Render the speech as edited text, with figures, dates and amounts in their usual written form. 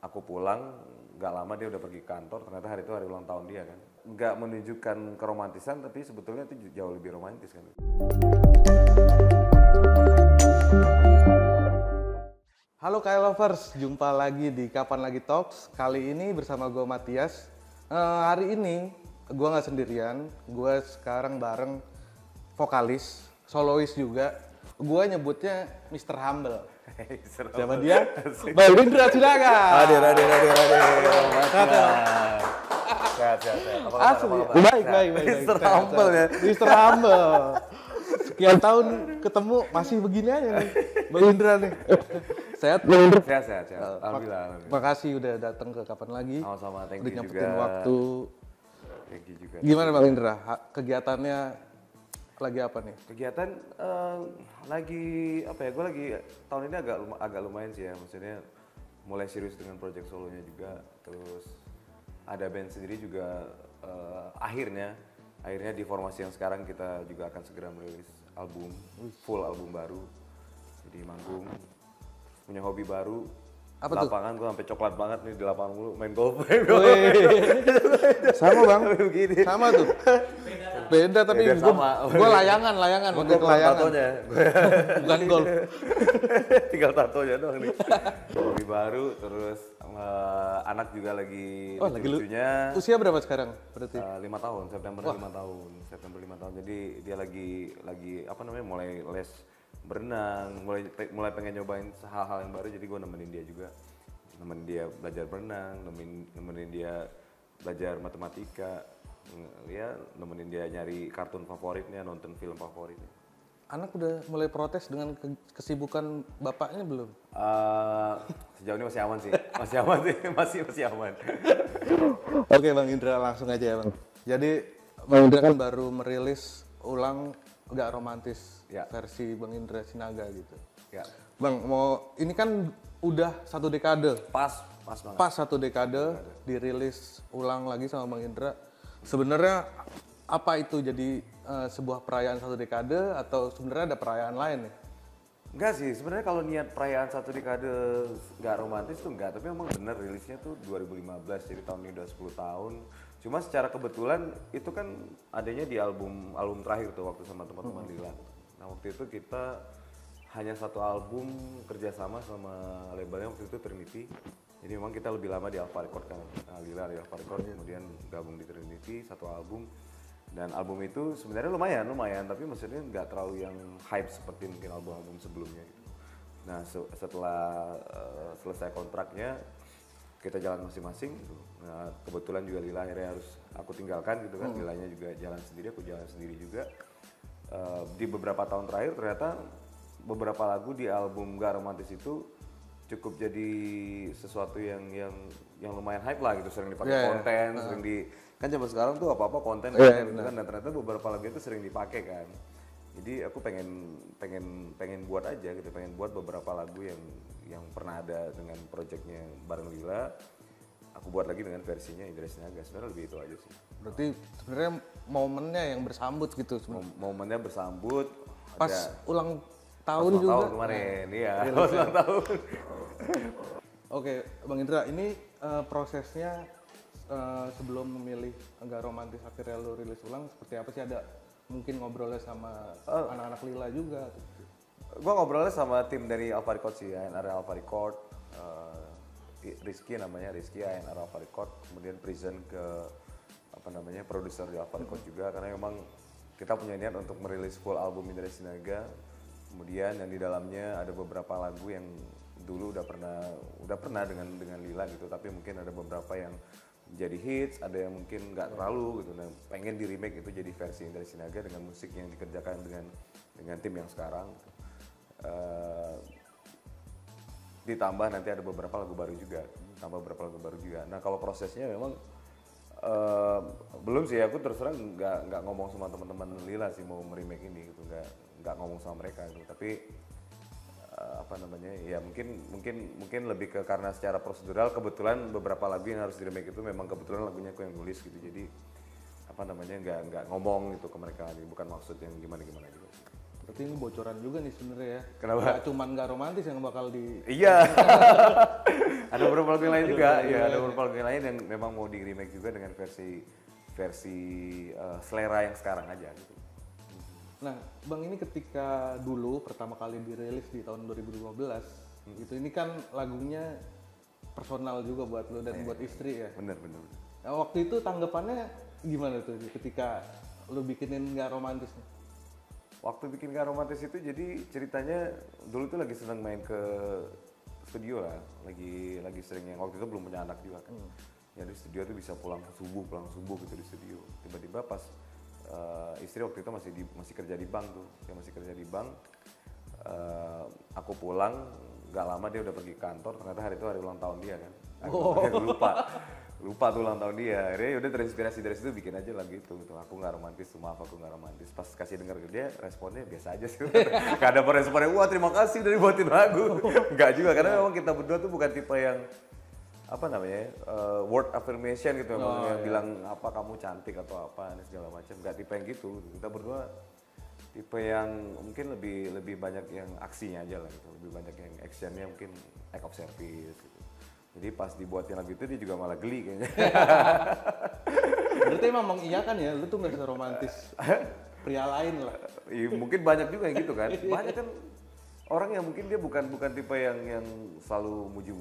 aku pulang, nggak lama dia udah pergi ke kantor, ternyata hari itu hari ulang tahun dia kan. Nggak menunjukkan keromantisan, tapi sebetulnya itu jauh lebih romantis kan. Halo Kyle Lovers, jumpa lagi di Kapan Lagi Talks. Kali ini bersama gue Matias. Hari ini gue nggak sendirian, gue sekarang bareng vokalis, solois juga. Gue nyebutnya Mr. Humble. Siapa dia? Bang Indra Sinaga. Hadir. Sehat. Asli, baik. Mr. Humble ya. Mr. Humble. Sekian tahun ketemu masih begini aja nih, Bang Indra nih. Sehat, Bang Indra? Sehat. Alhamdulillah. Makasih udah datang ke Kapan Lagi. Sama-sama, thank udah you nyempetin juga. waktu. Thank you juga. Gimana Bang Indra? Kegiatannya lagi apa nih? Kegiatan lagi apa ya? Gue lagi tahun ini agak lumayan sih ya. Maksudnya mulai serius dengan project solonya juga. Terus ada band sendiri juga. Akhirnya di formasi yang sekarang kita juga akan segera merilis album, full album baru. Jadi manggung, punya hobi baru. Apa tuh? Lapangan gue sampai coklat banget nih di lapangan mulu, main golf. Sama Bang, Begini. sama tuh. Beda tapi Beda sama. gue layangan, pakai layangan. Tatonya. Bukan golf. Tinggal tatonya doang nih. Hobi baru, terus anak juga lagi Oh, lagi lucunya. Usia berapa sekarang berarti? 5 tahun, September 5 tahun. Jadi dia lagi apa namanya mulai les berenang, mulai pengen nyobain hal-hal yang baru. Jadi gue nemenin dia juga, nemenin dia belajar berenang, nemenin dia belajar matematika, ya nemenin dia nyari kartun favoritnya, nonton film favoritnya. Anak udah mulai protes dengan kesibukan bapaknya belum? Sejauh ini masih aman sih, masih aman. Oke Bang Indra, langsung aja ya Bang. Jadi Bang Indra kan baru merilis ulang Gak Romantis Ya. versi Bang Indra Sinaga gitu. Ya, Bang, ini kan udah 1 dekade. pas banget. Pas 1 dekade dirilis ulang lagi sama Bang Indra. Sebenarnya apa itu jadi sebuah perayaan 1 dekade atau sebenarnya ada perayaan lain nih? Enggak sih, sebenarnya kalau niat perayaan 1 dekade nggak romantis tuh enggak, tapi memang bener rilisnya tuh 2015, jadi tahun ini udah 10 tahun. Cuma secara kebetulan itu kan adanya di album terakhir tuh waktu sama teman-teman Lila. Nah waktu itu kita hanya 1 album kerjasama sama labelnya waktu itu Trinity. Jadi memang kita lebih lama di Alpha Record kan, Lila di Alpha Record, kemudian gabung di Trinity 1 album. Dan album itu sebenarnya lumayan, tapi maksudnya nggak terlalu yang hype seperti mungkin album-album sebelumnya gitu. Nah setelah selesai kontraknya kita jalan masing-masing gitu. Nah kebetulan juga Lila akhirnya harus aku tinggalkan gitu kan, Lilanya juga jalan sendiri, aku jalan sendiri juga. Di beberapa tahun terakhir ternyata beberapa lagu di album Gak Romantis itu cukup jadi sesuatu yang lumayan hype lah gitu, sering dipakai konten, sering di kan zaman sekarang tuh apa-apa konten gitu kan, dan ternyata beberapa lagu itu sering dipakai kan. Jadi aku pengen buat aja gitu, pengen buat beberapa lagu yang pernah ada dengan projectnya bareng Lila. Aku buat lagi dengan versinya Indra Sinaga. Sebenarnya lebih itu aja sih. Berarti sebenarnya momennya yang bersambut gitu Momennya bersambut. pas ulang tahun ulang juga. tahun kemarin, iya. Pas ulang tahun. Oke, Bang Indra, ini prosesnya sebelum memilih Gak Romantis akhirnya lo rilis ulang seperti apa sih? Ada mungkin ngobrolnya sama anak-anak Lila juga? Gua ngobrolnya sama tim dari Alpha Record sih, ANR Alpha Record, Rizky ANR Alpha Record, kemudian present ke produser di Alpha Record juga, karena memang kita punya niat untuk merilis full album Indra Sinaga. Kemudian yang di dalamnya ada beberapa lagu yang dulu udah pernah dengan Lila gitu, tapi mungkin ada beberapa yang jadi hits, ada yang mungkin nggak terlalu gitu. Nah, pengen di remake itu jadi versi Indra Sinaga dengan musik yang dikerjakan dengan tim yang sekarang. Ditambah nanti ada beberapa lagu baru juga, Nah kalau prosesnya memang belum sih, aku terus terang nggak ngomong sama teman-teman Lila sih mau remake ini gitu, nggak ngomong sama mereka gitu. Tapi ya mungkin lebih ke karena secara prosedural kebetulan beberapa lagu yang harus di remake itu memang kebetulan lagunya aku yang nulis gitu, jadi nggak ngomong gitu ke mereka, bukan maksud yang gimana juga. Berarti ini bocoran juga nih sebenarnya ya. Kenapa? Nggak cuman nggak romantis yang bakal di. Iya. Ada beberapa lagu yang lain juga, ya ada beberapa lagu yang lain yang memang mau di remake juga dengan versi selera yang sekarang aja gitu. Nah, Bang, ini ketika dulu pertama kali dirilis di tahun 2015, itu ini kan lagunya personal juga buat lo dan buat istri ya. Bener. Nah, waktu itu tanggapannya gimana tuh ketika lo bikinin nggak romantis nih? Waktu bikin Gak Romantis itu jadi ceritanya dulu tuh lagi seneng main ke studio lah, lagi sering yang waktu itu belum punya anak juga kan. Jadi studio tuh bisa pulang subuh gitu di studio. Tiba-tiba pas istri waktu itu masih kerja di bank tuh, dia masih kerja di bank. Aku pulang, nggak lama dia udah pergi ke kantor. Ternyata hari itu hari ulang tahun dia kan. Aku lupa tuh ulang tahun dia. Akhirnya udah terinspirasi dari situ bikin aja lagu itu. Gitu. Aku nggak romantis, maaf aku nggak romantis. Pas kasih denger ke dia, responnya biasa aja sih. Gak ada responnya, wah terima kasih udah dibuatin lagu. Nggak juga, karena memang kita berdua tuh bukan tipe yang apa namanya word affirmation gitu, yang bilang apa kamu cantik atau apa segala macam. Nggak tipe yang gitu. Kita berdua tipe yang mungkin lebih banyak yang aksinya aja lah gitu, lebih banyak yang actionnya, mungkin act of service gitu. Jadi pas dibuatin lagu itu dia juga malah geli kayaknya. Berarti emang mengiyakan ya, lu tuh nggak seromantis pria lain lah. Ya, mungkin banyak juga yang gitu kan. Banyak kan orang yang mungkin dia bukan tipe yang selalu